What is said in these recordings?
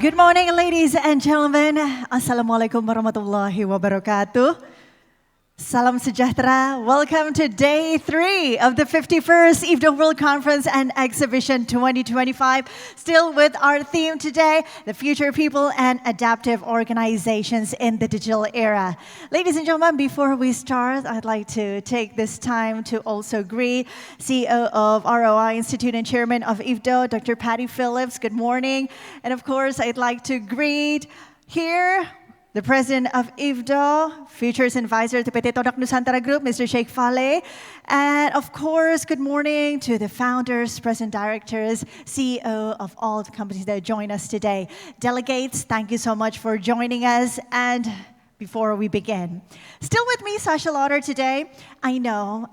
Good morning, ladies and gentlemen. Assalamualaikum warahmatullahi wabarakatuh. Salam sejahtera. Welcome to day 3 of the 51st IFTDO World Conference and Exhibition 2025. Still with our theme today, the future people and adaptive organizations in the digital era. Ladies and gentlemen, before we start, I'd like to take this time to also greet CEO of ROI Institute and Chairman of IFTDO, Dr. Patti Phillips. Good morning. And of course, I'd like to greet here the President of IFTDO, Futures Advisor to Pt. Todak Nusantara Group, Mr. Sheikh Faleh. And of course, good morning to the founders, President Directors, CEO of all the companies that join us today. Delegates, thank you so much for joining us. And before we begin, still with me, Sasha Lauder today. I know,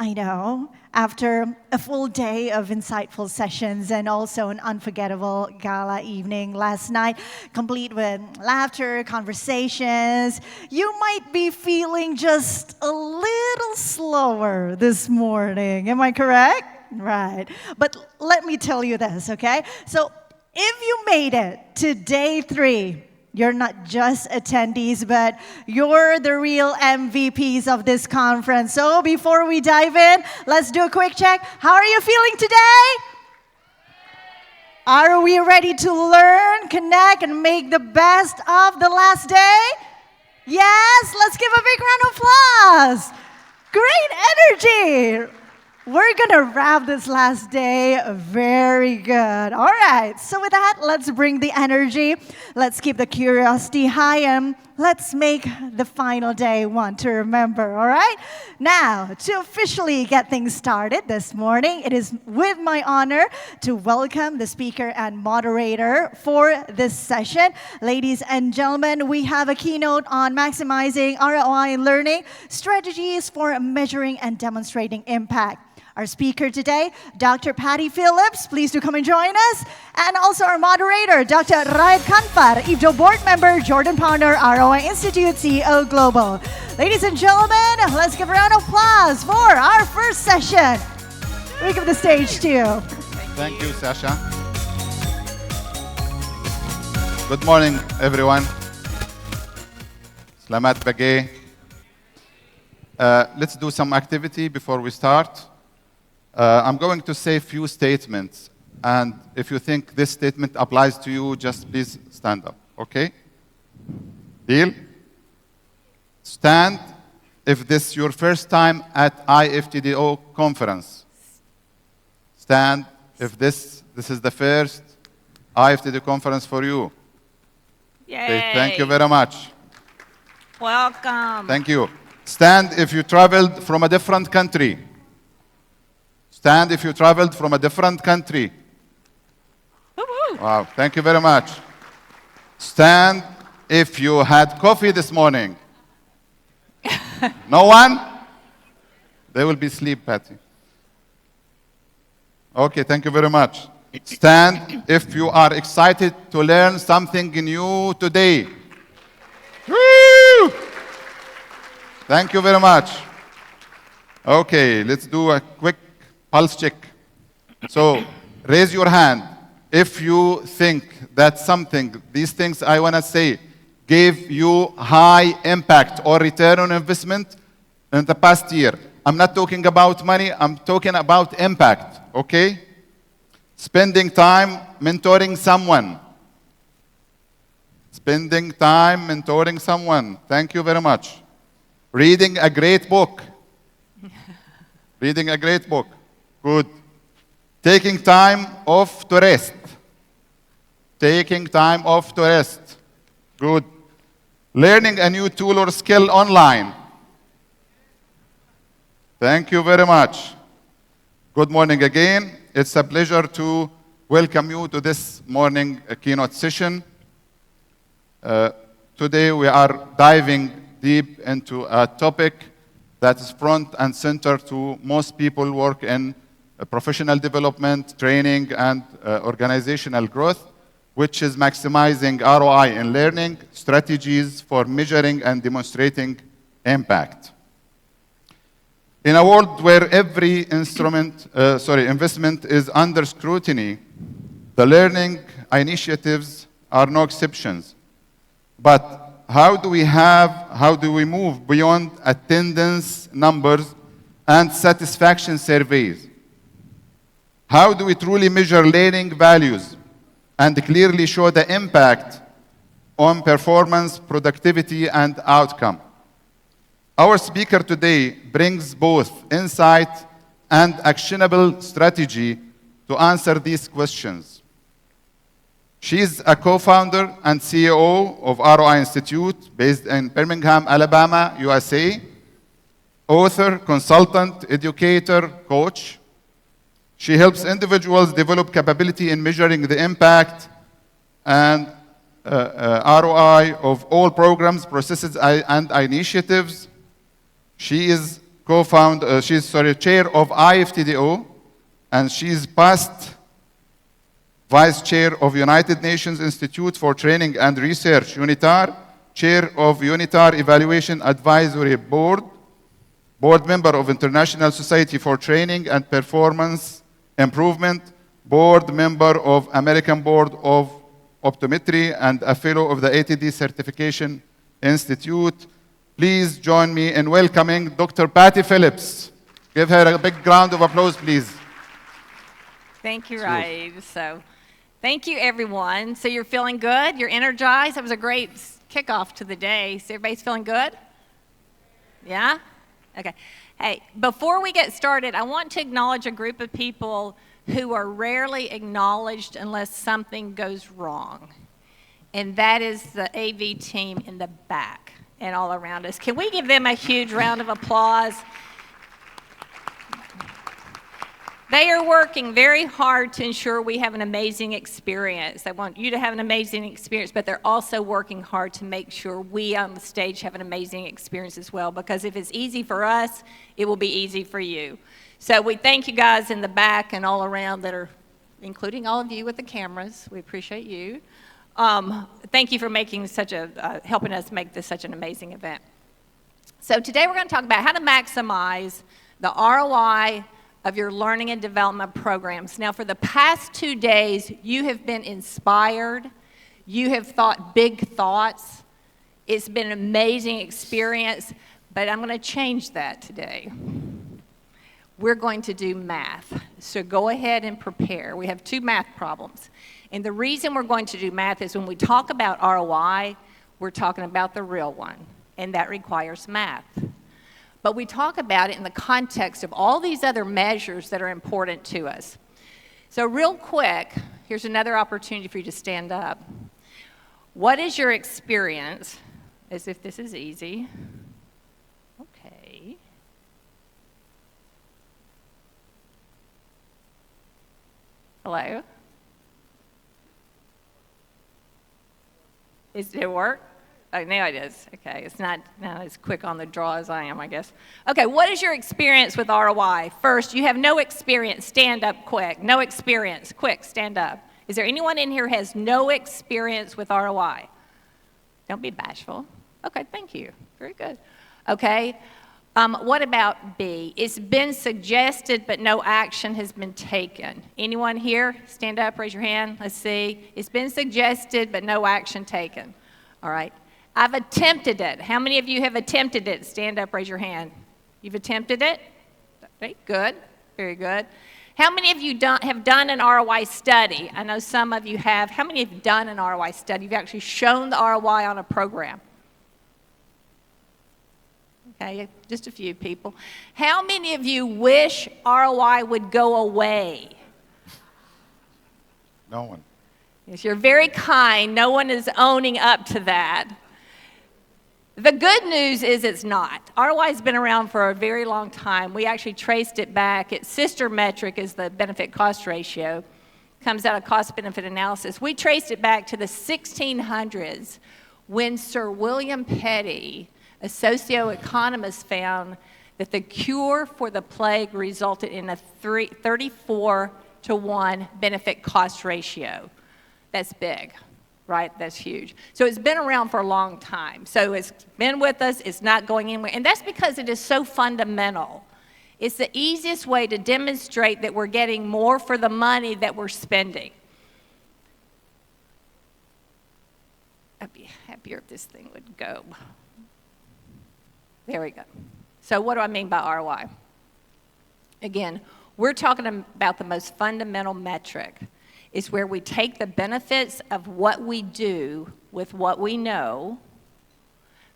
after a full day of insightful sessions and also an unforgettable gala evening last night, complete with laughter, conversations, you might be feeling just a little slower this morning. Am I correct? Right. But let me tell you this, okay? So if you made it to day 3, you're not just attendees, but you're the real MVPs of this conference. So before we dive in, let's do a quick check. How are you feeling today? Are we ready to learn, connect, and make the best of the last day? Yes, let's give a big round of applause. Great energy. We're going to wrap this last day very good. All right, so with that, let's bring the energy. Let's keep the curiosity high, and let's make the final day one to remember, all right? Now, to officially get things started this morning, it is with my honor to welcome the speaker and moderator for this session. Ladies and gentlemen, we have a keynote on maximizing ROI in learning, strategies for measuring and demonstrating impact. Our speaker today, Dr. Patti Phillips, please do come and join us. And also our moderator, Dr. Raed Khanfar, IFTDO board member, Jordan Pounder, ROI Institute, CEO Global. Ladies and gentlemen, let's give a round of applause for our first session. We give the stage to you. Thank you, Sasha. Good morning, everyone. Selamat pagi. Let's do some activity before we start. I'm going to say a few statements, and if you think this statement applies to you, just please stand up, okay? Deal? Stand if this is your first time at IFTDO conference. Stand if this is the first IFTDO conference for you. Yay. Okay, thank you very much. Welcome. Thank you. Stand if you traveled from a different country. Stand if you traveled from a different country. Woo-hoo. Wow, thank you very much. Stand if you had coffee this morning. No one? They will be asleep, Patti. Okay, thank you very much. Stand if you are excited to learn something new today. Woo! Thank you very much. Okay, let's do a quick pulse check. So raise your hand if you think that these things I want to say, gave you high impact or return on investment in the past year. I'm not talking about money, I'm talking about impact, okay? Spending time mentoring someone. Spending time mentoring someone. Thank you very much. Reading a great book. Reading a great book. Good. Taking time off to rest. Taking time off to rest. Good. Learning a new tool or skill online. Thank you very much. Good morning again. It's a pleasure to welcome you to this morning keynote session. Today we are diving deep into a topic that is front and center to most people work in professional development, training, and organizational growth, which is maximizing ROI in learning, strategies for measuring and demonstrating impact. In a world where every investment is under scrutiny, the learning initiatives are no exceptions. But how do we move beyond attendance numbers and satisfaction surveys? How do we truly measure learning values and clearly show the impact on performance, productivity, and outcome? Our speaker today brings both insight and actionable strategy to answer these questions. She is a co-founder and CEO of ROI Institute based in Birmingham, Alabama, USA. Author, consultant, educator, coach. She helps individuals develop capability in measuring the impact and ROI of all programs, processes, and initiatives. She is chair of IFTDO, and she is past vice chair of United Nations Institute for Training and Research, UNITAR, chair of UNITAR Evaluation Advisory Board, board member of International Society for Training and Performance Improvement, board member of American Board of Optometry, and a fellow of the ATD Certification Institute. Please join me in welcoming Dr. Patti Phillips. Give her a big round of applause, please. Thank you, Raed. So, thank you, everyone. So you're feeling good? You're energized? That was a great kickoff to the day. So everybody's feeling good? Yeah? Okay. Hey, before we get started, I want to acknowledge a group of people who are rarely acknowledged unless something goes wrong. And that is the AV team in the back and all around us. Can we give them a huge round of applause? They are working very hard to ensure we have an amazing experience. They want you to have an amazing experience, but they're also working hard to make sure we on the stage have an amazing experience as well, because if it's easy for us, it will be easy for you. So we thank you guys in the back and all around that are, including all of you with the cameras. We appreciate you. Thank you for making helping us make this such an amazing event. So today we're going to talk about how to maximize the ROI of your learning and development programs. Now, for the past 2 days, you have been inspired. You have thought big thoughts. It's been an amazing experience, but I'm going to change that today. We're going to do math. So go ahead and prepare. We have 2 math problems. And the reason we're going to do math is when we talk about ROI, we're talking about the real one, and that requires math. But we talk about it in the context of all these other measures that are important to us. So real quick, here's another opportunity for you to stand up. What is your experience, as if this is easy? Okay. Hello? Did it work? Oh, now it is. Okay, it's not as quick on the draw as I am, I guess. Okay, what is your experience with ROI? First, you have no experience. Stand up quick. No experience. Quick, stand up. Is there anyone in here who has no experience with ROI? Don't be bashful. Okay, thank you. Very good. Okay, what about B? It's been suggested, but no action has been taken. Anyone here? Stand up, raise your hand. Let's see. It's been suggested, but no action taken. All right. I've attempted it. How many of you have attempted it? Stand up, raise your hand. You've attempted it? Okay, good, very good. How many of you have done an ROI study? I know some of you have. How many have done an ROI study? You've actually shown the ROI on a program. Okay, just a few people. How many of you wish ROI would go away? No one. Yes, you're very kind. No one is owning up to that. The good news is it's not. ROI has been around for a very long time. We actually traced it back. Its sister metric is the benefit-cost ratio. Comes out of cost-benefit analysis. We traced it back to the 1600s when Sir William Petty, a socioeconomist, found that the cure for the plague resulted in a 34-to-1 benefit-cost ratio. That's big. Right? That's huge. So it's been around for a long time. So it's been with us. It's not going anywhere. And that's because it is so fundamental. It's the easiest way to demonstrate that we're getting more for the money that we're spending. I'd be happier if this thing would go. There we go. So what do I mean by ROI? Again, we're talking about the most fundamental metric. It's where we take the benefits of what we do with what we know,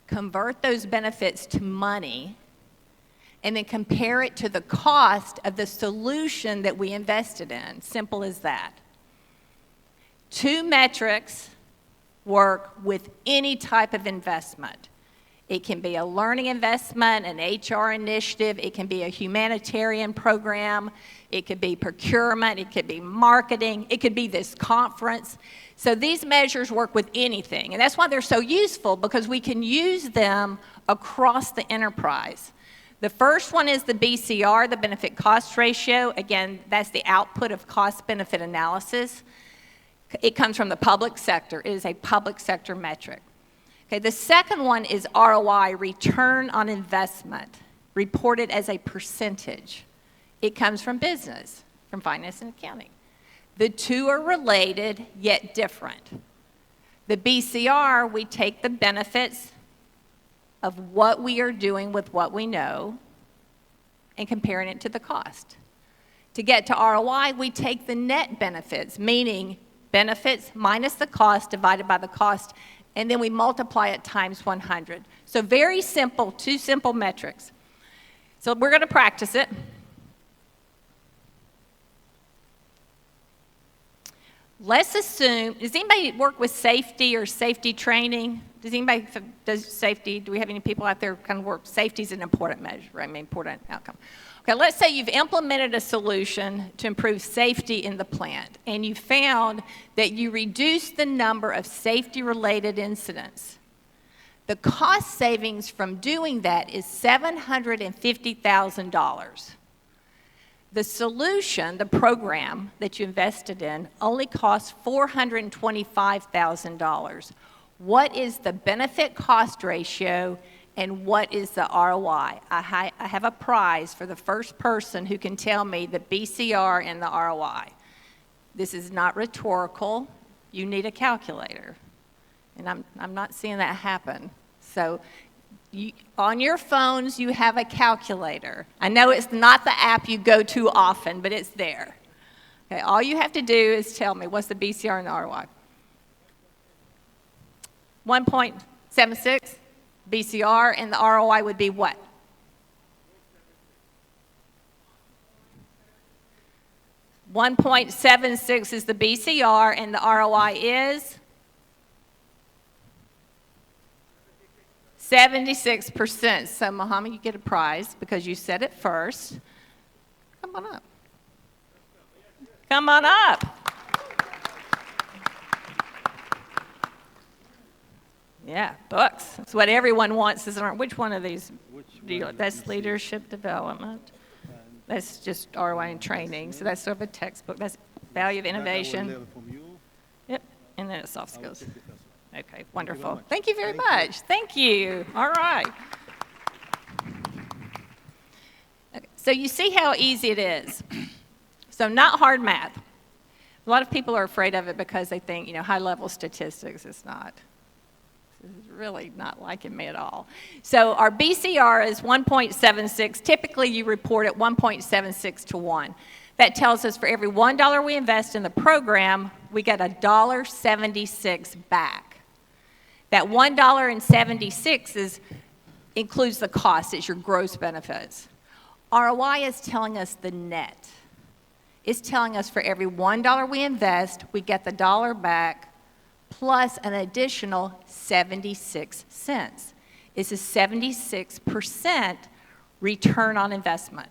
convert those benefits to money, and then compare it to the cost of the solution that we invested in. Simple as that. Two metrics work with any type of investment. It can be a learning investment, an HR initiative, it can be a humanitarian program, it could be procurement, it could be marketing, it could be this conference. So these measures work with anything, and that's why they're so useful, because we can use them across the enterprise. The first one is the BCR, the benefit cost ratio. Again, that's the output of cost benefit analysis. It comes from the public sector. It is a public sector metric. Okay, the second one is ROI, return on investment, reported as a percentage. It comes from business, from finance and accounting. The two are related, yet different. The BCR, we take the benefits of what we are doing with what we know and comparing it to the cost. To get to ROI, we take the net benefits, meaning benefits minus the cost divided by the cost, and then we multiply it times 100. So very simple, two simple metrics. So we're going to practice it. Let's assume, does anybody work with safety or safety training? Does anybody does safety? Do we have any people out there kind of work? Safety is an important measure, right? I mean, important outcome. Okay, let's say you've implemented a solution to improve safety in the plant, and you found that you reduced the number of safety-related incidents. The cost savings from doing that is $750,000. The solution, the program that you invested in, only costs $425,000. What is the benefit cost ratio and what is the ROI? I have a prize for the first person who can tell me the BCR and the ROI. This is not rhetorical. You need a calculator. And I'm not seeing that happen. So on your phones, you have a calculator. I know it's not the app you go to often, but it's there. Okay, all you have to do is tell me what's the BCR and the ROI. 1.76 BCR, and the ROI would be what? $1.76 is the BCR, and the ROI is 76%. So, Muhammad, you get a prize because you said it first. Come on up. Come on up. Yeah, books. That's what everyone wants, isn't it? Which one of these do you like? That's leadership development. That's just ROI and training. So that's sort of a textbook. That's value of innovation. Yep, and then it's soft skills. Okay, wonderful. Thank you very much. Thank you. All right. Okay, so you see how easy it is. So not hard math. A lot of people are afraid of it because they think, high-level statistics. It's not. It's really not liking me at all. So our BCR is 1.76. Typically, you report at 1.76 to 1. That tells us for every $1 we invest in the program, we get $1.76 back. That $1.76 includes the cost. It's your gross benefits. ROI is telling us the net. It's telling us for every $1 we invest, we get the dollar back plus an additional 76 cents. It's a 76% return on investment.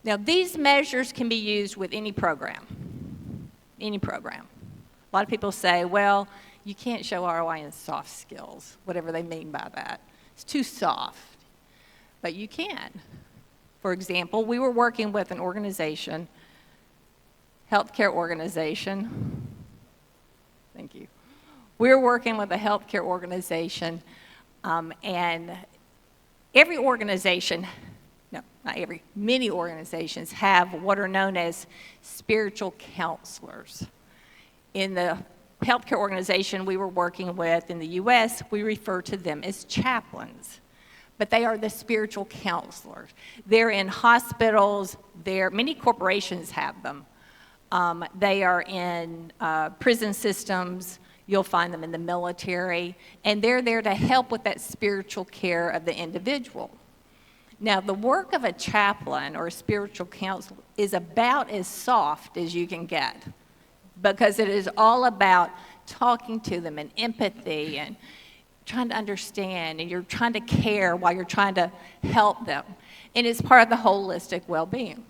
Now, these measures can be used with any program. Any program. A lot of people say, well, you can't show ROI in soft skills, whatever they mean by that. It's too soft. But you can. For example, we were working with an organization, healthcare organization. Thank you. We were working with a healthcare organization, and every organization, no, not every, many organizations have what are known as spiritual counselors. In the healthcare organization we were working with in the U.S., we refer to them as chaplains. But they are the spiritual counselors. They're in hospitals. Many corporations have them. They are in prison systems. You'll find them in the military. And they're there to help with that spiritual care of the individual. Now, the work of a chaplain or a spiritual counselor is about as soft as you can get, because it is all about talking to them and empathy and trying to understand, and you're trying to care while you're trying to help them. And it's part of the holistic well-being.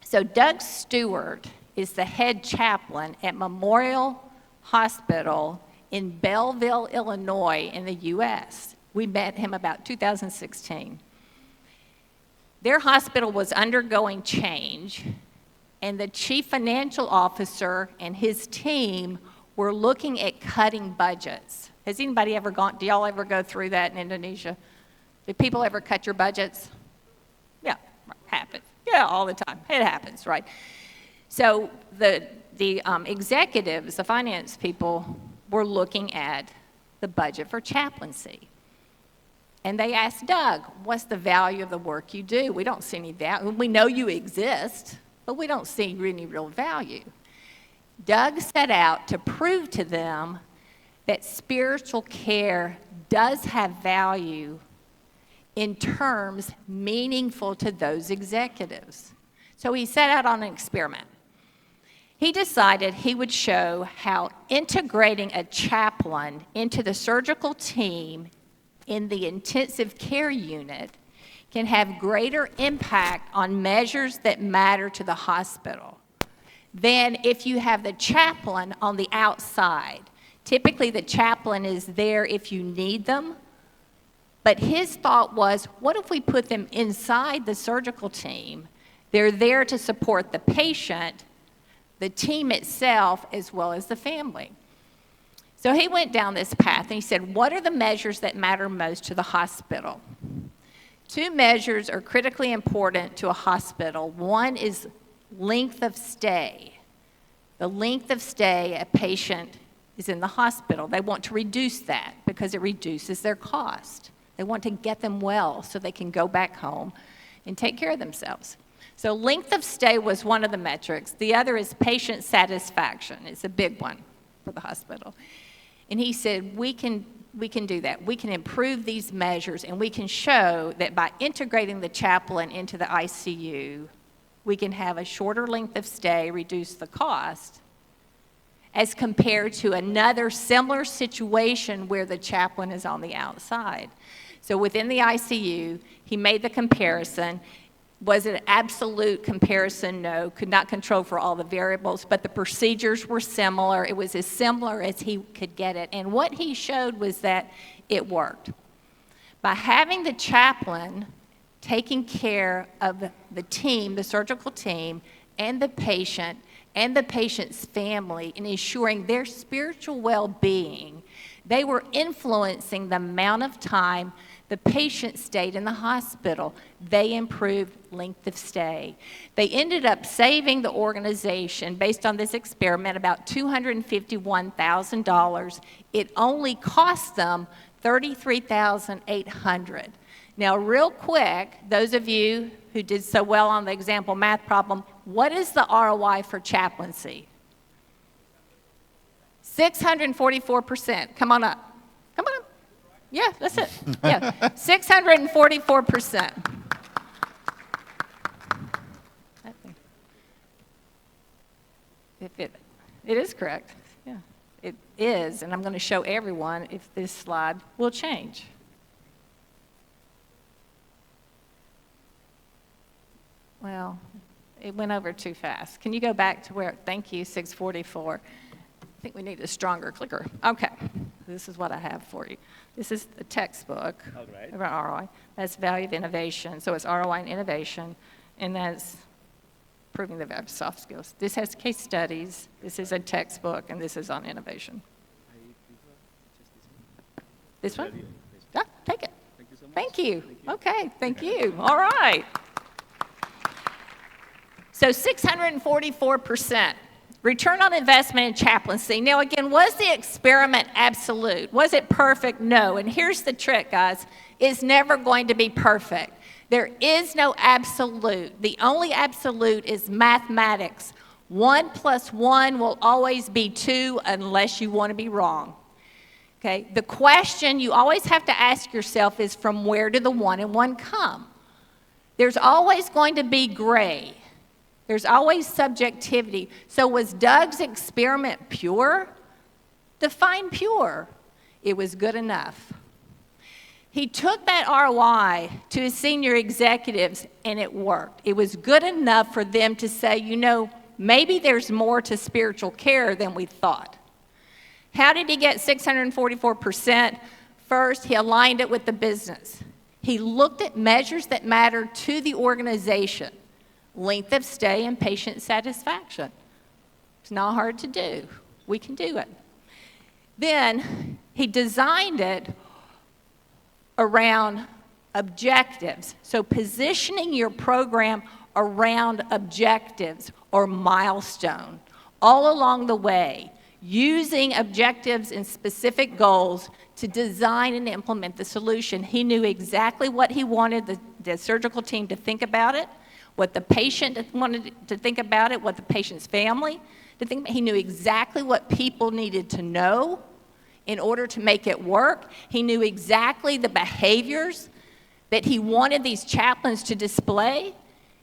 So Doug Stewart is the head chaplain at Memorial Hospital in Belleville, Illinois in the U.S. We met him about 2016. Their hospital was undergoing change, and the chief financial officer and his team were looking at cutting budgets. Has anybody ever do y'all ever go through that in Indonesia? Do people ever cut your budgets? Yeah, happens. Yeah, all the time. It happens, right? So the executives, the finance people, were looking at the budget for chaplaincy. And they asked Doug, what's the value of the work you do? We don't see any value. We know you exist, but we don't see any real value. Doug set out to prove to them that spiritual care does have value in terms meaningful to those executives. So he set out on an experiment. He decided he would show how integrating a chaplain into the surgical team in the intensive care unit can have greater impact on measures that matter to the hospital than if you have the chaplain on the outside. Typically, the chaplain is there if you need them, but his thought was, what if we put them inside the surgical team? They're there to support the patient, the team itself, as well as the family. So he went down this path and he said, what are the measures that matter most to the hospital? Two measures are critically important to a hospital. One is length of stay. The length of stay a patient is in the hospital. They want to reduce that because it reduces their cost. They want to get them well so they can go back home and take care of themselves. So length of stay was one of the metrics. The other is patient satisfaction. It's a big one for the hospital. And he said, we can do that. We can improve these measures, and we can show that by integrating the chaplain into the ICU, we can have a shorter length of stay, reduce the cost, as compared to another similar situation where the chaplain is on the outside. So within the ICU, he made the comparison. Was it an absolute comparison? No, could not control for all the variables, but the procedures were similar. It was as similar as he could get it. And what he showed was that it worked. By having the chaplain taking care of the team, the surgical team, and the patient's family, and ensuring their spiritual well-being, they were influencing the amount of time the patient stayed in the hospital. They improved length of stay. They ended up saving the organization, based on this experiment, about $251,000. It only cost them $33,800. Now, real quick, those of you who did so well on the example math problem, what is the ROI for chaplaincy? 644%. Come on up. Come on up. Yeah, that's it. Yeah, 644%. It is correct. Yeah, it is, and I'm going to show everyone if this slide will change. Well, it went over too fast. Can you go back to where, thank you, 644. I think we need a stronger clicker. Okay, this is what I have for you. This is the textbook about ROI. That's value of innovation. So it's ROI and innovation, and that's proving the value of soft skills. This has case studies. This is a textbook, and this is on innovation. This one? Yeah, take it. Thank you so much. Thank you. Okay, thank you. All right. So 644%. Return on investment in chaplaincy. Now, again, was the experiment absolute? Was it perfect? No. And here's the trick, guys. It's never going to be perfect. There is no absolute. The only absolute is mathematics. 1 + 1 will always be 2 unless you want to be wrong. Okay? The question you always have to ask yourself is, from where do the 1 and 1 come? There's always going to be gray. There's always subjectivity. So was Doug's experiment pure? Define pure. It was good enough. He took that ROI to his senior executives, and it worked. It was good enough for them to say, you know, maybe there's more to spiritual care than we thought. How did he get 644%? First, he aligned it with the business. He looked at measures that mattered to the organization. Length of stay and patient satisfaction. It's not hard to do. We can do it. Then he designed it around objectives. So positioning your program around objectives or milestone all along the way, using objectives and specific goals to design and implement the solution. He knew exactly what he wanted the surgical team to think about it, what the patient wanted to think about it, what the patient's family to think about. He knew exactly what people needed to know in order to make it work. He knew exactly the behaviors that he wanted these chaplains to display,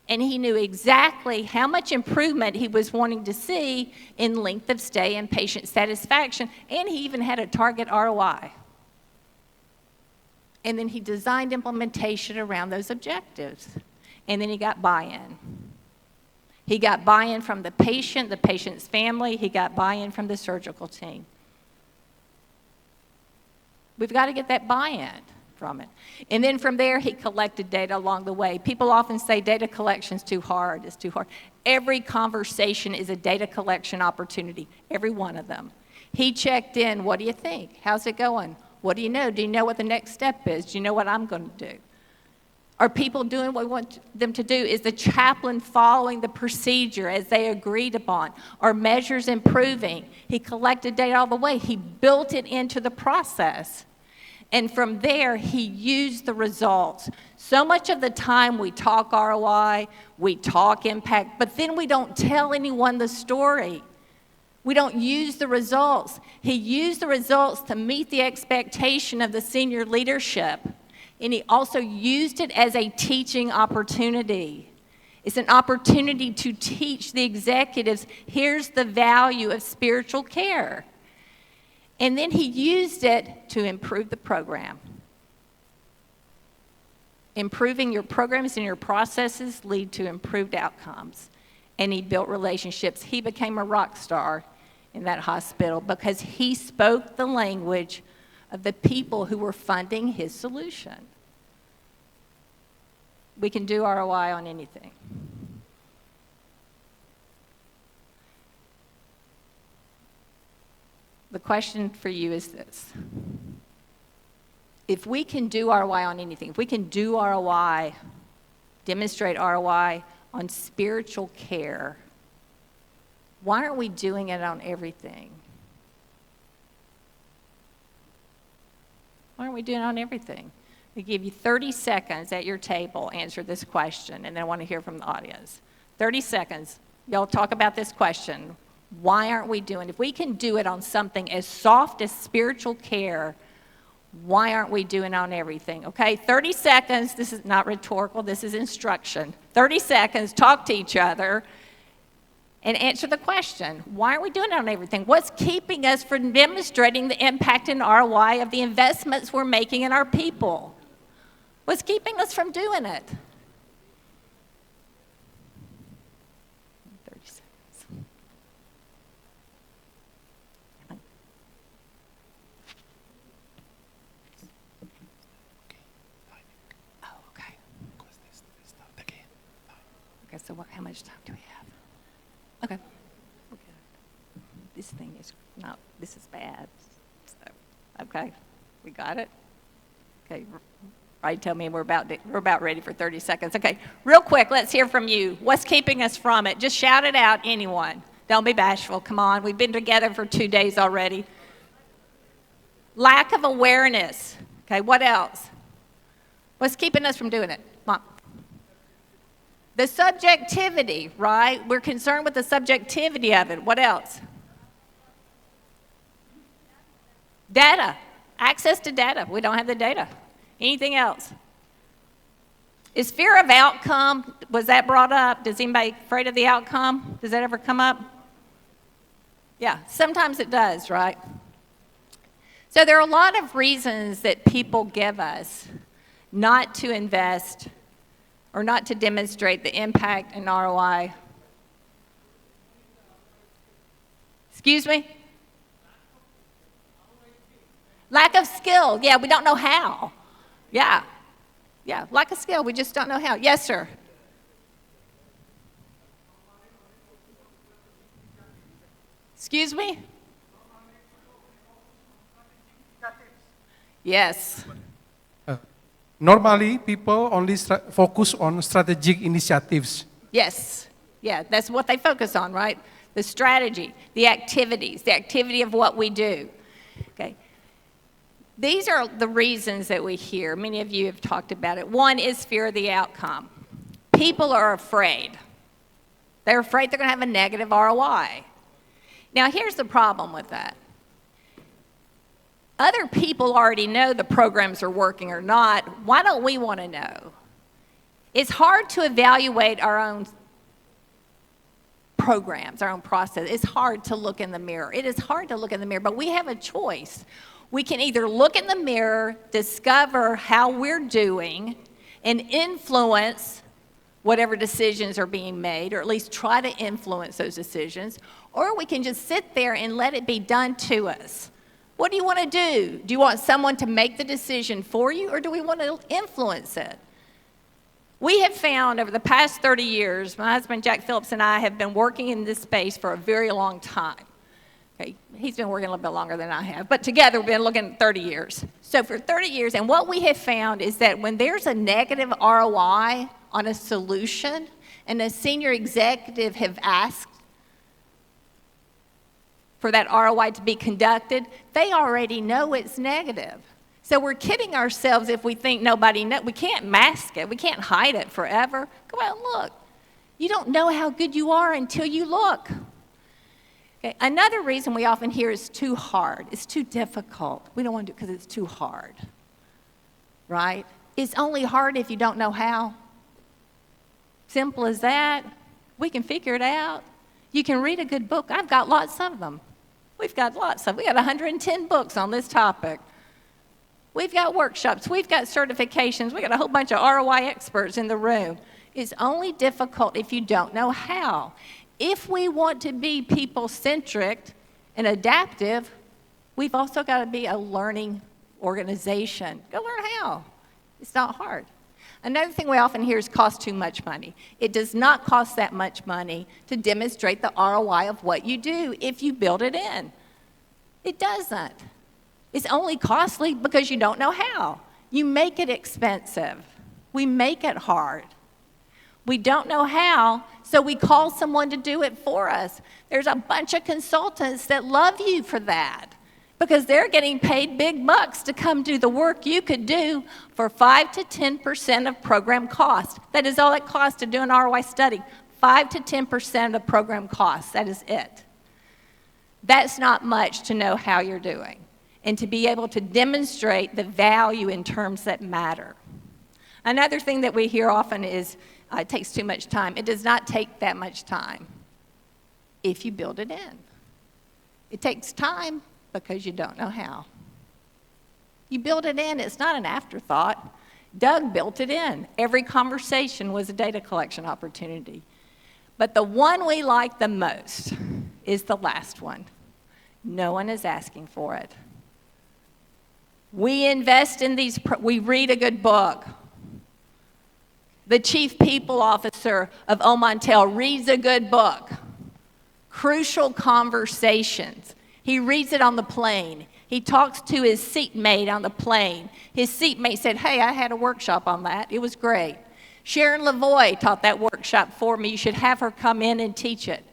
and he knew exactly how much improvement he was wanting to see in length of stay and patient satisfaction, and he even had a target ROI. And then he designed implementation around those objectives. And then he got buy-in. He got buy-in from the patient's family. He got buy-in from the surgical team. We've got to get that buy-in from it. And then from there, he collected data along the way. People often say data collection's too hard, it's too hard. Every conversation is a data collection opportunity, every one of them. He checked in, what do you think? How's it going? What do you know? Do you know what the next step is? Do you know what I'm going to do? Are people doing what we want them to do? Is the chaplain following the procedure as they agreed upon? Are measures improving? He collected data all the way. He built it into the process. And from there, he used the results. So much of the time we talk ROI, we talk impact, but then we don't tell anyone the story. We don't use the results. He used the results to meet the expectation of the senior leadership. And he also used it as a teaching opportunity. It's an opportunity to teach the executives, here's the value of spiritual care. And then he used it to improve the program. Improving your programs and your processes lead to improved outcomes. And he built relationships. He became a rock star in that hospital because he spoke the language of the people who were funding his solution. We can do ROI on anything. The question for you is this. If we can do ROI on anything, if we can do ROI, demonstrate ROI on spiritual care, why aren't we doing it on everything? Why aren't we doing it on everything? We give you 30 seconds at your table, answer this question, and then I want to hear from the audience. 30 seconds. Y'all talk about this question. Why aren't we doing it? If we can do it on something as soft as spiritual care, why aren't we doing it on everything? Okay, 30 seconds. This is not rhetorical. This is instruction. 30 seconds. Talk to each other and answer the question. Why aren't we doing it on everything? What's keeping us from demonstrating the impact and ROI of the investments we're making in our people? What's keeping us from doing it? 30 seconds. Oh, okay. Okay, so how much time do we have? Okay. This thing is not, this is bad. So, okay, we got it? Okay, Raed told me we're about ready for 30 seconds. Okay, real quick, let's hear from you. What's keeping us from it? Just shout it out, anyone. Don't be bashful. Come on. We've been together for 2 days already. Lack of awareness. Okay, what else? What's keeping us from doing it? Come on. The subjectivity, right? We're concerned with the subjectivity of it. What else? Data. Access to data. We don't have the data. Anything else? Is fear of outcome, was that brought up? Does anybody afraid of the outcome? Does that ever come up? Yeah, sometimes it does, right? So there are a lot of reasons that people give us not to invest or not to demonstrate the impact and ROI. Excuse me? Lack of skill. Yeah, we don't know how. Yeah, lack of skill. We just don't know how. Yes, sir. Excuse me? Yes. Normally, people only focus on strategic initiatives. Yes. Yeah, that's what they focus on, right? The strategy, the activities, the activity of what we do. Okay. These are the reasons that we hear. Many of you have talked about it. One is fear of the outcome. People are afraid. They're afraid they're going to have a negative ROI. Now, here's the problem with that. Other people already know the programs are working or not. Why don't we want to know? It's hard to evaluate our own programs, our own process. It's hard to look in the mirror. It is hard to look in the mirror, but we have a choice. We can either look in the mirror, discover how we're doing, and influence whatever decisions are being made, or at least try to influence those decisions, or we can just sit there and let it be done to us. What do you want to do? Do you want someone to make the decision for you, or do we want to influence it? We have found over the past 30 years, my husband Jack Phillips and I have been working in this space for a very long time. Okay, he's been working a little bit longer than I have, but together we've been looking at 30 years. So for 30 years, and what we have found is that when there's a negative ROI on a solution, and a senior executive have asked for that ROI to be conducted, they already know it's negative. So we're kidding ourselves if we think nobody knows. We can't mask it. We can't hide it forever. Go out and look. You don't know how good you are until you look. Okay. Another reason we often hear is too hard. It's too difficult. We don't want to do it because it's too hard, right? It's only hard if you don't know how. Simple as that. We can figure it out. You can read a good book. I've got lots of them. We've got lots of them. We got 110 books on this topic. We've got workshops. We've got certifications. We've got a whole bunch of ROI experts in the room. It's only difficult if you don't know how. If we want to be people-centric and adaptive, we've also got to be a learning organization. Go learn how. It's not hard. Another thing we often hear is cost too much money. It does not cost that much money to demonstrate the ROI of what you do if you build it in. It doesn't. It's only costly because you don't know how. You make it expensive. We make it hard. We don't know how, so we call someone to do it for us. There's a bunch of consultants that love you for that because they're getting paid big bucks to come do the work you could do for 5 to 10% of program cost. That is all it costs to do an ROI study. 5 to 10% of the program cost. That is it. That's not much to know how you're doing and to be able to demonstrate the value in terms that matter. Another thing that we hear often is it takes too much time. It does not take that much time if you build it in. It takes time because you don't know how. You build it in, it's not an afterthought. Doug built it in. Every conversation was a data collection opportunity. But the one we like the most is the last one. No one is asking for it. We invest in these, we read a good book. The chief people officer of Omantel reads a good book. Crucial conversations. He reads it on the plane. He talks to his seatmate on the plane. His seatmate said, hey, I had a workshop on that. It was great. Sharon Lavoie taught that workshop for me. You should have her come in and teach it.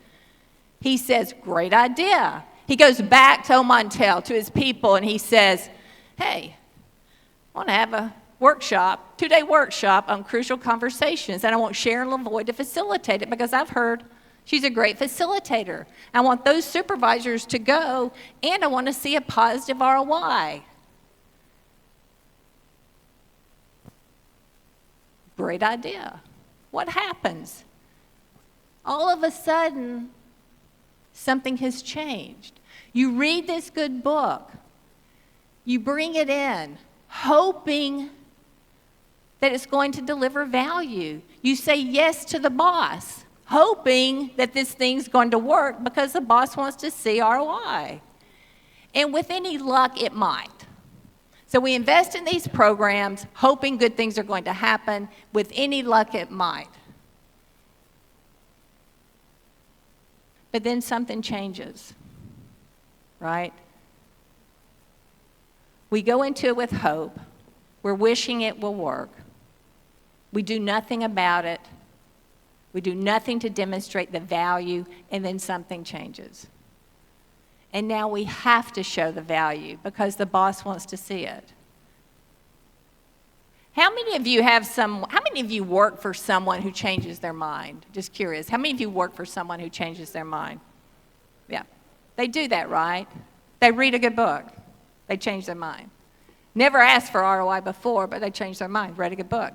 He says, great idea. He goes back to Omontel, to his people, and he says, hey, I want to have a workshop, 2-day workshop on crucial conversations, and I want Sharon Lavoie to facilitate it because I've heard she's a great facilitator. I want those supervisors to go, and I want to see a positive ROI. Great idea. What happens? All of a sudden, something has changed. You read this good book. You bring it in, hoping that it's going to deliver value. You say yes to the boss, hoping that this thing's going to work because the boss wants to see ROI. And with any luck, it might. So we invest in these programs, hoping good things are going to happen. With any luck, it might. But then something changes, right? We go into it with hope. We're wishing it will work. We do nothing about it. We do nothing to demonstrate the value, and then something changes. And now we have to show the value because the boss wants to see it. How many of you work for someone who changes their mind? Just curious. How many of you work for someone who changes their mind? Yeah. They do that, right? They read a good book. They change their mind. Never asked for ROI before, but they changed their mind, read a good book.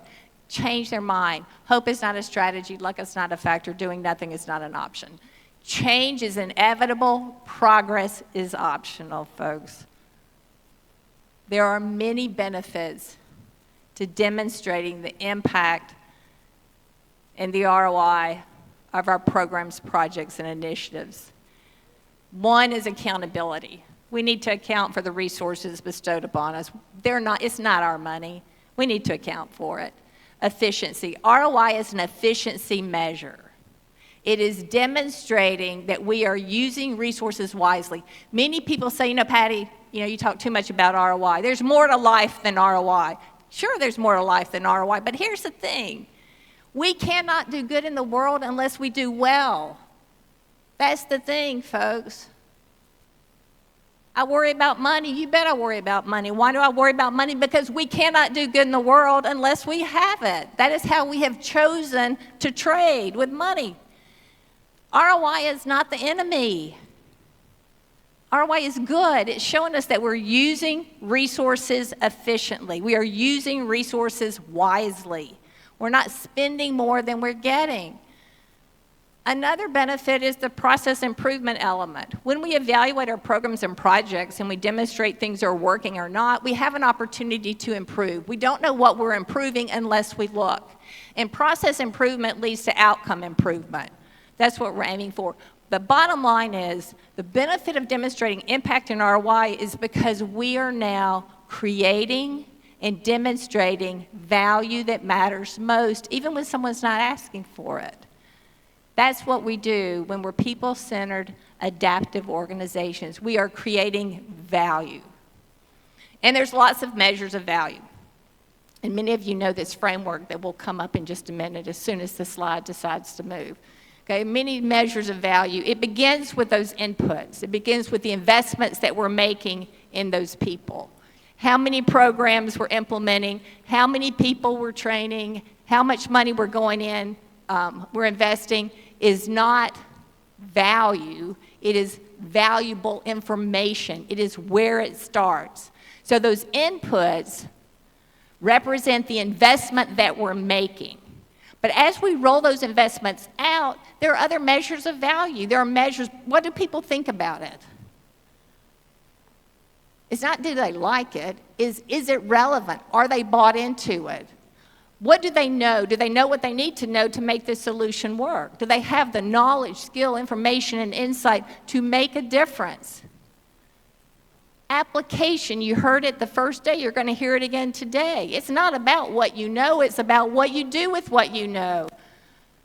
Change their mind. Hope is not a strategy, luck is not a factor, doing nothing is not an option. Change is inevitable, progress is optional, folks. There are many benefits to demonstrating the impact and the ROI of our programs, projects, and initiatives. One is accountability. We need to account for the resources bestowed upon us. It's not our money. We need to account for it. Efficiency. ROI is an efficiency measure. It is demonstrating that we are using resources wisely. Many people say, Patti, you talk too much about ROI. There's more to life than ROI. Sure, there's more to life than ROI, but here's the thing. We cannot do good in the world unless we do well. That's the thing, folks. I worry about money. You bet I worry about money. Why do I worry about money? Because we cannot do good in the world unless we have it. That is how we have chosen to trade with money. ROI is not the enemy. ROI is good. It's showing us that we're using resources efficiently. We are using resources wisely. We're not spending more than we're getting. Another benefit is the process improvement element. When we evaluate our programs and projects and we demonstrate things are working or not, we have an opportunity to improve. We don't know what we're improving unless we look. And process improvement leads to outcome improvement. That's what we're aiming for. The bottom line is the benefit of demonstrating impact in ROI is because we are now creating and demonstrating value that matters most, even when someone's not asking for it. That's what we do when we're people-centered, adaptive organizations. We are creating value. And there's lots of measures of value. And many of you know this framework that will come up in just a minute as soon as the slide decides to move. Okay, many measures of value. It begins with those inputs. It begins with the investments that we're making in those people. How many programs we're implementing, how many people we're training, how much money we're going in, we're investing is not value. It is valuable information. It is where it starts. So those inputs represent the investment that we're making. But as we roll those investments out, there are other measures of value. There are measures, what do people think about it? It's not do they like it, is it relevant? Are they bought into it? What do they know? Do they know what they need to know to make this solution work? Do they have the knowledge, skill, information, and insight to make a difference? Application, you heard it the first day, you're going to hear it again today. It's not about what you know, it's about what you do with what you know.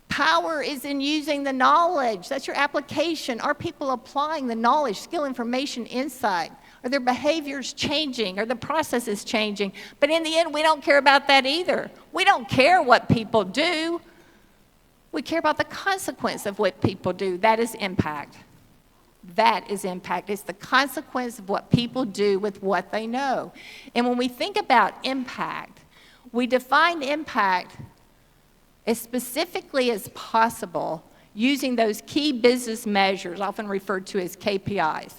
Power is in using the knowledge. That's your application. Are people applying the knowledge, skill, information, insight? Are their behaviors changing? Are the processes changing? But in the end, we don't care about that either. We don't care what people do. We care about the consequence of what people do. That is impact. That is impact. It's the consequence of what people do with what they know. And when we think about impact, we define impact as specifically as possible using those key business measures, often referred to as KPIs.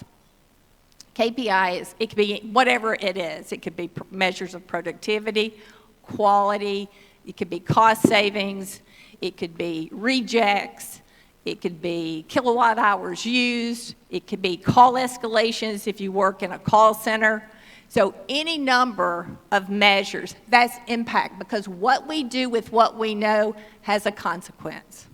KPIs, it could be whatever it is. It could be measures of productivity, quality, it could be cost savings, it could be rejects, it could be kilowatt hours used, it could be call escalations if you work in a call center. So any number of measures, that's impact, because what we do with what we know has a consequence.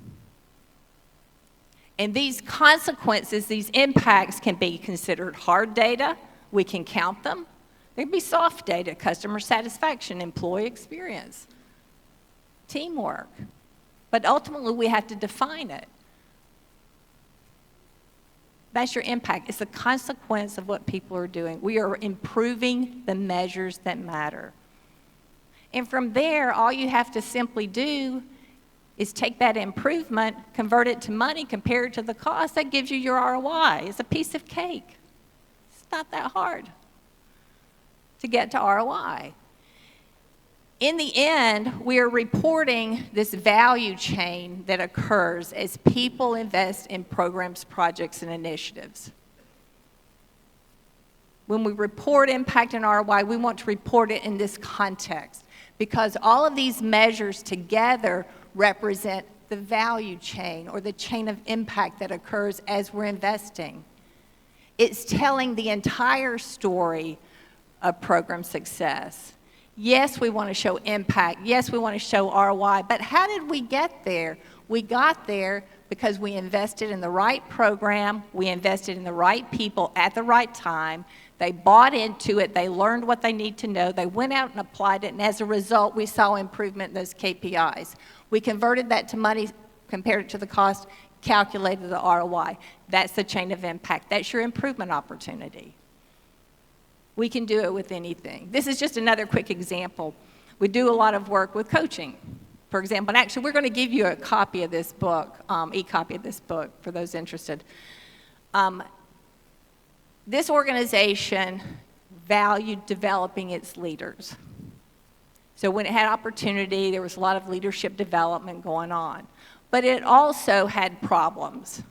And these consequences, these impacts can be considered hard data. We can count them. They can be soft data, customer satisfaction, employee experience, teamwork. But ultimately, we have to define it. That's your impact. It's the consequence of what people are doing. We are improving the measures that matter. And from there, all you have to simply do is take that improvement, convert it to money, compare it to the cost. That gives you your ROI. It's a piece of cake. It's not that hard to get to ROI. In the end, we are reporting this value chain that occurs as people invest in programs, projects, and initiatives. When we report impact and ROI, we want to report it in this context because all of these measures together represent the value chain or the chain of impact that occurs as we're investing. It's telling the entire story of program success. Yes, we want to show impact. Yes, we want to show ROI. But how did we get there? We got there because we invested in the right program. We invested in the right people at the right time. They bought into it. They learned what they need to know. They went out and applied it. And as a result, we saw improvement in those KPIs. We converted that to money, compared it to the cost, calculated the ROI. That's the chain of impact. That's your improvement opportunity. We can do it with anything. This is just another quick example. We do a lot of work with coaching, for example. And actually, we're going to give you a copy of this book, e-copy of this book, for those interested. This organization valued developing its leaders. So when it had opportunity, there was a lot of leadership development going on. But it also had problems.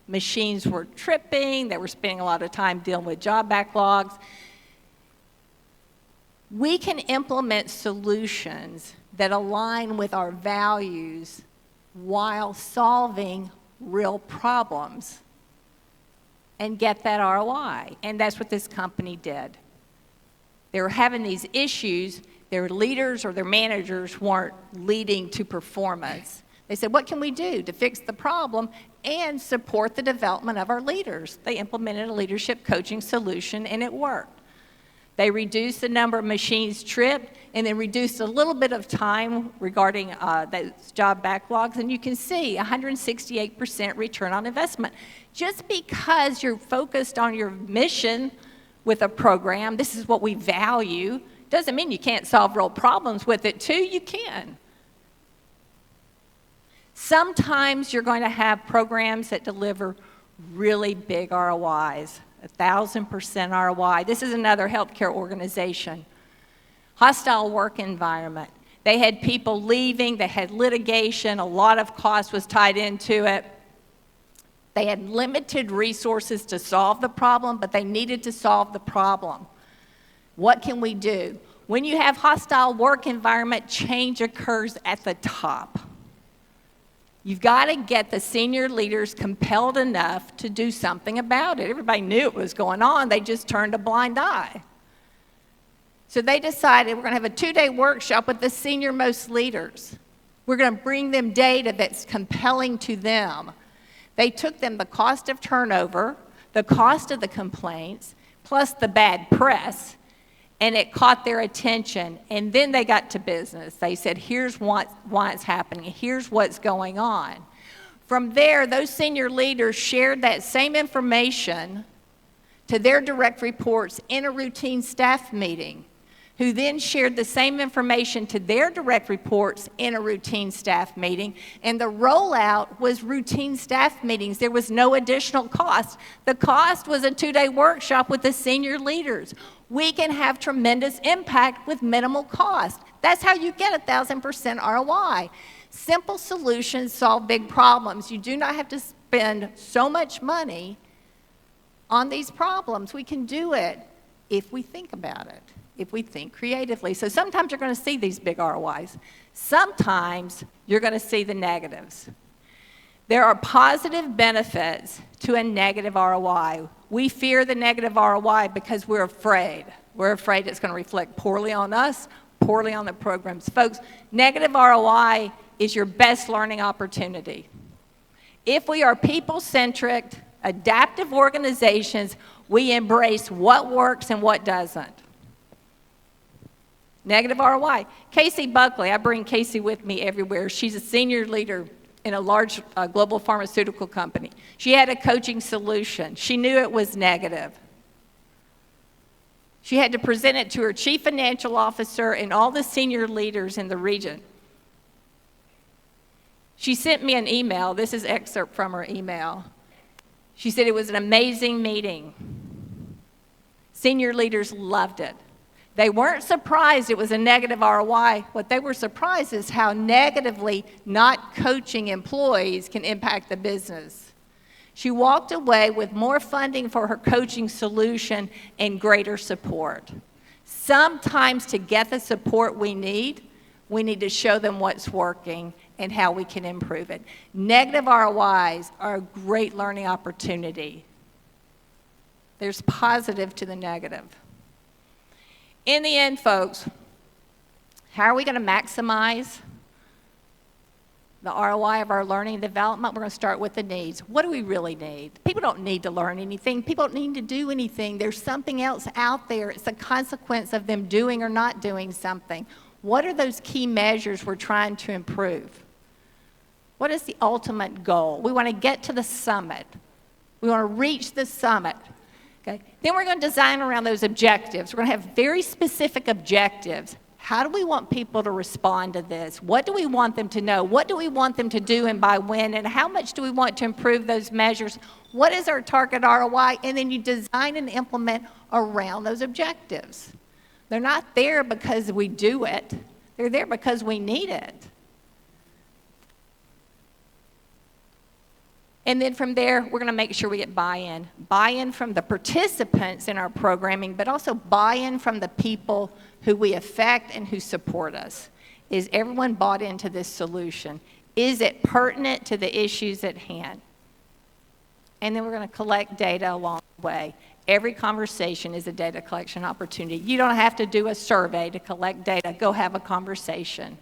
Machines were tripping. They were spending a lot of time dealing with job backlogs. We can implement solutions that align with our values while solving real problems and get that ROI. And that's what this company did. They were having these issues. Their leaders or their managers weren't leading to performance. They said, what can we do to fix the problem and support the development of our leaders? They implemented a leadership coaching solution, and it worked. They reduced the number of machines tripped and then reduced a little bit of time regarding those job backlogs. And you can see 168% return on investment. Just because you're focused on your mission with a program, this is what we value, doesn't mean you can't solve real problems with it too. You can. Sometimes you're going to have programs that deliver really big ROIs. 1,000% ROI. This is another healthcare organization. Hostile work environment. They had people leaving, they had litigation, a lot of cost was tied into it. They had limited resources to solve the problem, but they needed to solve the problem. What can we do? When you have hostile work environment, change occurs at the top. You've got to get the senior leaders compelled enough to do something about it. Everybody knew it was going on. They just turned a blind eye. So they decided we're going to have a 2-day workshop with the senior-most leaders. We're going to bring them data that's compelling to them. They took them the cost of turnover, the cost of the complaints, plus the bad press, and it caught their attention. And then they got to business. They said, here's why it's happening. Here's what's going on. From there, those senior leaders shared that same information to their direct reports in a routine staff meeting. who then shared the same information to their direct reports in a routine staff meeting. And the rollout was routine staff meetings. There was no additional cost. The cost was a 2-day workshop with the senior leaders. We can have tremendous impact with minimal cost. That's how you get 1,000% ROI. Simple solutions solve big problems. You do not have to spend so much money on these problems. We can do it if we think about it, if we think creatively. So sometimes you're going to see these big ROIs. Sometimes you're going to see the negatives. There are positive benefits to a negative ROI. We fear the negative ROI because we're afraid. We're afraid it's going to reflect poorly on us, poorly on the programs. Folks, negative ROI is your best learning opportunity. If we are people-centric, adaptive organizations, we embrace what works and what doesn't. Negative ROI. Casey Buckley, I bring Casey with me everywhere. She's a senior leader in a large global pharmaceutical company. She had a coaching solution. She knew it was negative. She had to present it to her chief financial officer and all the senior leaders in the region. She sent me an email. This is an excerpt from her email. She said it was an amazing meeting. Senior leaders loved it. They weren't surprised it was a negative ROI. What they were surprised is how negatively not coaching employees can impact the business. She walked away with more funding for her coaching solution and greater support. Sometimes to get the support we need to show them what's working and how we can improve it. Negative ROIs are a great learning opportunity. There's positive to the negative. In the end, folks, how are we going to maximize the ROI of our learning and development? We're going to start with the needs. What do we really need? People don't need to learn anything. People don't need to do anything. There's something else out there. It's a consequence of them doing or not doing something. What are those key measures we're trying to improve? What is the ultimate goal? We want to get to the summit. We want to reach the summit. Okay? Then we're going to design around those objectives. We're going to have very specific objectives. How do we want people to respond to this? What do we want them to know? What do we want them to do and by when? And how much do we want to improve those measures? What is our target ROI? And then you design and implement around those objectives. They're not there because we do it. They're there because we need it. And then from there, we're going to make sure we get buy-in. Buy-in from the participants in our programming, but also buy-in from the people who we affect and who support us. Is everyone bought into this solution? Is it pertinent to the issues at hand? And then we're going to collect data along the way. Every conversation is a data collection opportunity. You don't have to do a survey to collect data. Go have a conversation.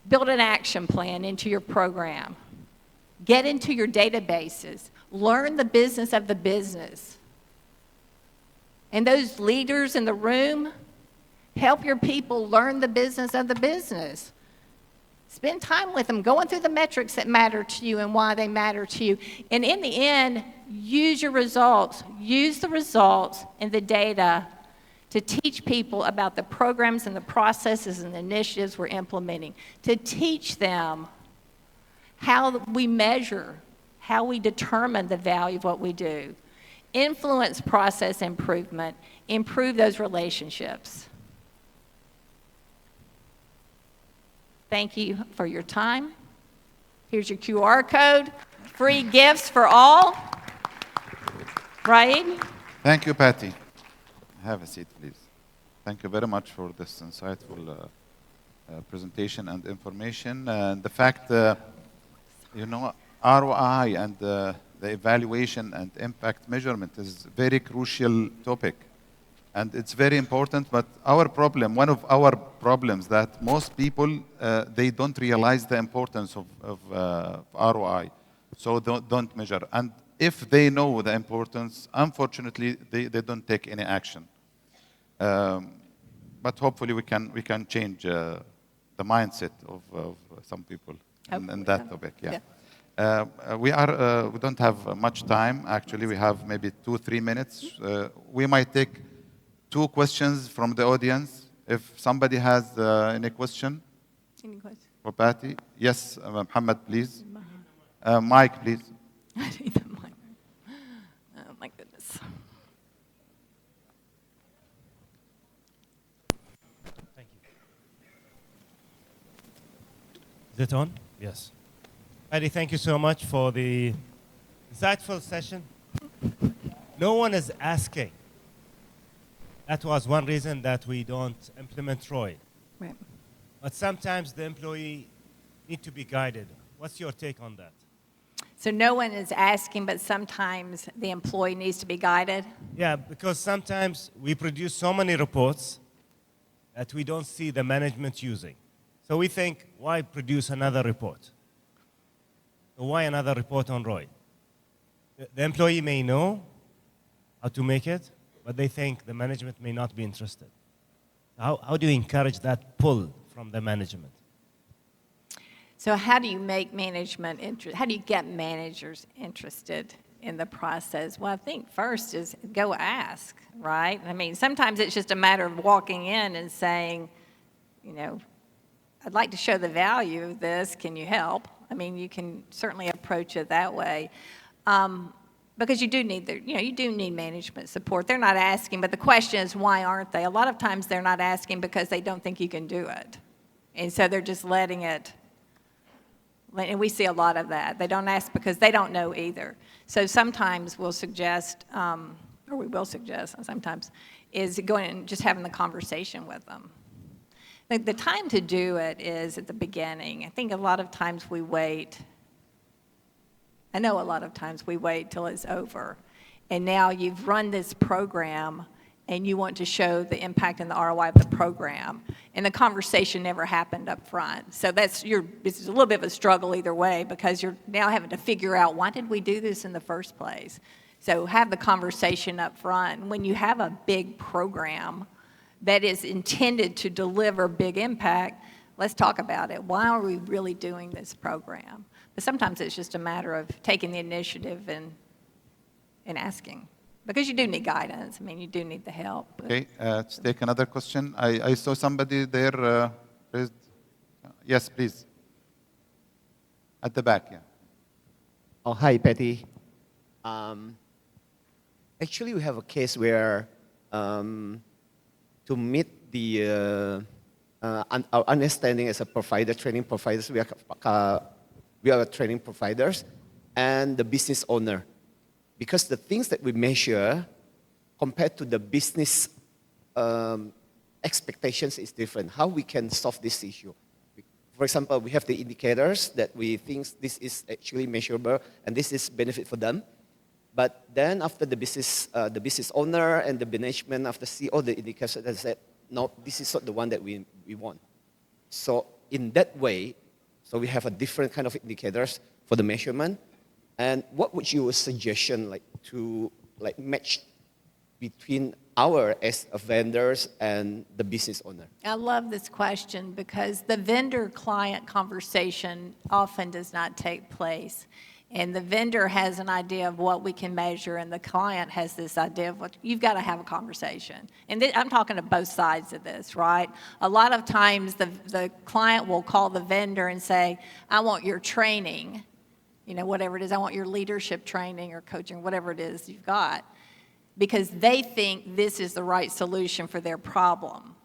Build an action plan into your program. Get into your databases. Learn the business of the business. And those leaders in the room, help your people learn the business of the business. Spend time with them, going through the metrics that matter to you and why they matter to you. And in the end, use your results. Use the results and the data to teach people about the programs and the processes and the initiatives we're implementing. To teach them how we measure, how we determine the value of what we do. Influence process improvement, improve those relationships. Thank you for your time. Here's your QR code. Free gifts for all. Raed? Thank you, Patti. Have a seat, please. Thank you very much for this insightful presentation and information. And the fact, you know, ROI and the evaluation and impact measurement is a very crucial topic. And it's very important, but our problem, one of our problems that most people, they don't realize the importance of ROI. So don't measure. And if they know the importance, unfortunately, they don't take any action. But hopefully we can change the mindset of some people in that topic. Yeah. We don't have much time. Actually, we have maybe 2-3 minutes. We might take 2 questions from the audience. If somebody has any question Any questions? for Patti. Yes, Muhammad, please. Mike, please. I need the mic. Oh, my goodness. Thank you. Is it on? Yes. Patti, thank you so much for the insightful session. No one is asking. That was one reason that we don't implement ROI. Right. But sometimes the employee need to be guided. What's your take on that? So no one is asking, but sometimes the employee needs to be guided? Yeah, because sometimes we produce so many reports that we don't see the management using. So we think, why produce another report? Why another report on ROI? The employee may know how to make it, but they think the management may not be interested. How do you encourage that pull from the management? So how do you make management how do you get managers interested in the process? Well, I think first is go ask, right? I mean, sometimes it's just a matter of walking in and saying, you know, I'd like to show the value of this. Can you help? I mean, you can certainly approach it that way. Because you do need you do need management support. They're not asking, but the question is, why aren't they? A lot of times they're not asking because they don't think you can do it. And so they're just letting it, and we see a lot of that. They don't ask because they don't know either. So sometimes we'll suggest, or we will suggest sometimes, is going and just having the conversation with them. The time to do it is at the beginning. I think a lot of times we wait. I know a lot of times we wait till it's over. And now you've run this program and you want to show the impact and the ROI of the program. And the conversation never happened up front. So it's a little bit of a struggle either way because you're now having to figure out, why did we do this in the first place? So have the conversation up front. And when you have a big program that is intended to deliver big impact, let's talk about it. Why are we really doing this program? But sometimes it's just a matter of taking the initiative and asking. Because you do need guidance. I mean, you do need the help. Okay, let's take another question. I saw somebody there. Raised. Yes, please. At the back, yeah. Oh, hi, Patti. Actually, we have a case where to meet our understanding as a provider, training providers, we are training providers, and the business owner. Because the things that we measure compared to the business expectations is different. How we can solve this issue. For example, we have the indicators that we think this is actually measurable and this is benefit for them. But then after the business owner and the management, after see all the indicators, they said, no, this is not the one that we want. So in that way, so we have a different kind of indicators for the measurement. And what would you suggestion to match between our as vendors and the business owner? I love this question because the vendor-client conversation often does not take place. And the vendor has an idea of what we can measure, and the client has this idea of what you've got to have a conversation. And I'm talking to both sides of this, right? A lot of times the client will call the vendor and say, I want your training, whatever it is, I want your leadership training or coaching, whatever it is you've got, because they think this is the right solution for their problem.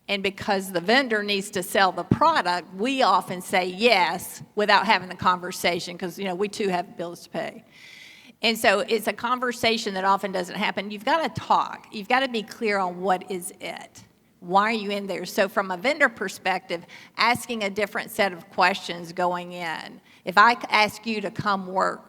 And because the vendor needs to sell the product, we often say yes without having the conversation because, we too have bills to pay. And so it's a conversation that often doesn't happen. You've got to talk. You've got to be clear on what is it. Why are you in there? So from a vendor perspective, asking a different set of questions going in. If I ask you to come work,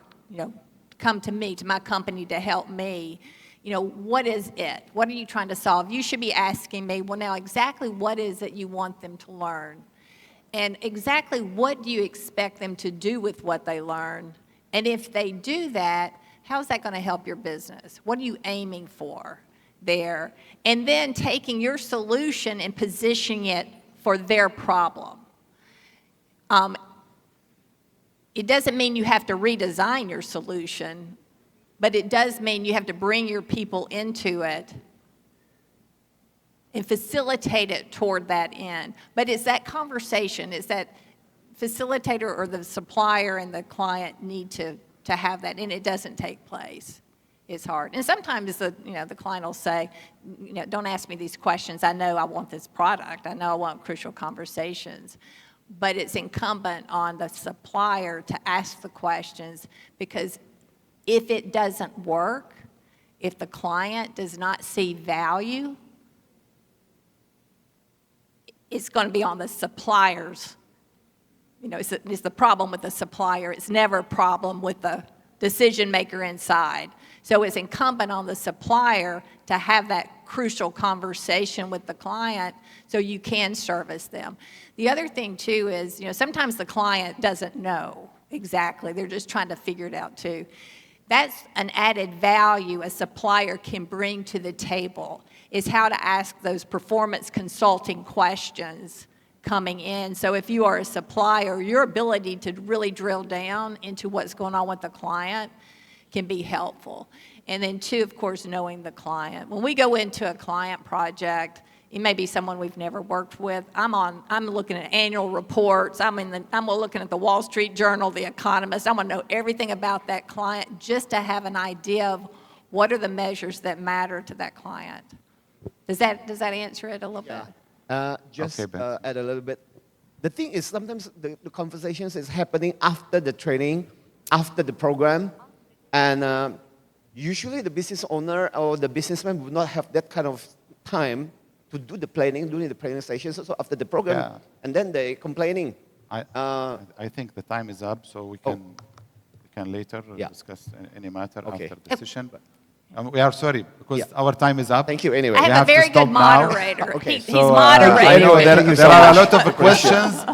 come to me, to my company to help me, what is it? What are you trying to solve? You should be asking me, well, now exactly what is it you want them to learn? And exactly what do you expect them to do with what they learn? And if they do that, how is that going to help your business? What are you aiming for there? And then taking your solution and positioning it for their problem. It doesn't mean you have to redesign your solution, but it does mean you have to bring your people into it and facilitate it toward that end. But it's that conversation, it's that facilitator or the supplier and the client need to have that, and it doesn't take place. It's hard. And sometimes the client will say, don't ask me these questions. I know I want this product. I know I want crucial conversations. But it's incumbent on the supplier to ask the questions, because if it doesn't work, if the client does not see value, it's going to be on the suppliers. It's the problem with the supplier. It's never a problem with the decision maker inside. So it's incumbent on the supplier to have that crucial conversation with the client so you can service them. The other thing too is, sometimes the client doesn't know exactly. They're just trying to figure it out too. That's an added value a supplier can bring to the table, is how to ask those performance consulting questions coming in. So if you are a supplier, your ability to really drill down into what's going on with the client can be helpful. And then two, of course, knowing the client. When we go into a client project, it may be someone we've never worked with. I'm looking at annual reports. I'm looking at the Wall Street Journal, The Economist. I want to know everything about that client just to have an idea of what are the measures that matter to that client. Does that answer it a little bit? Add a little bit. The thing is, sometimes the conversations is happening after the training, after the program, and usually the business owner or the businessman would not have that kind of time to do the planning during the planning sessions. So after the program, and then they complaining. I think the time is up, so we can later discuss any matter after the session. We are sorry, because our time is up. Thank you anyway. I have a very good moderator. He's So, moderating. I know there are a lot of questions,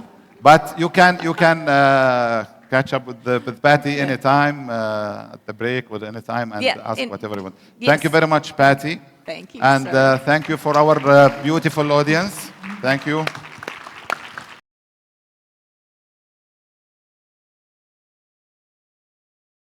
but you can catch up with Patti anytime at the break or any time and ask whatever you want. Thank you very much, Patti. Thank you, and sir. thank you for our beautiful audience. Thank you.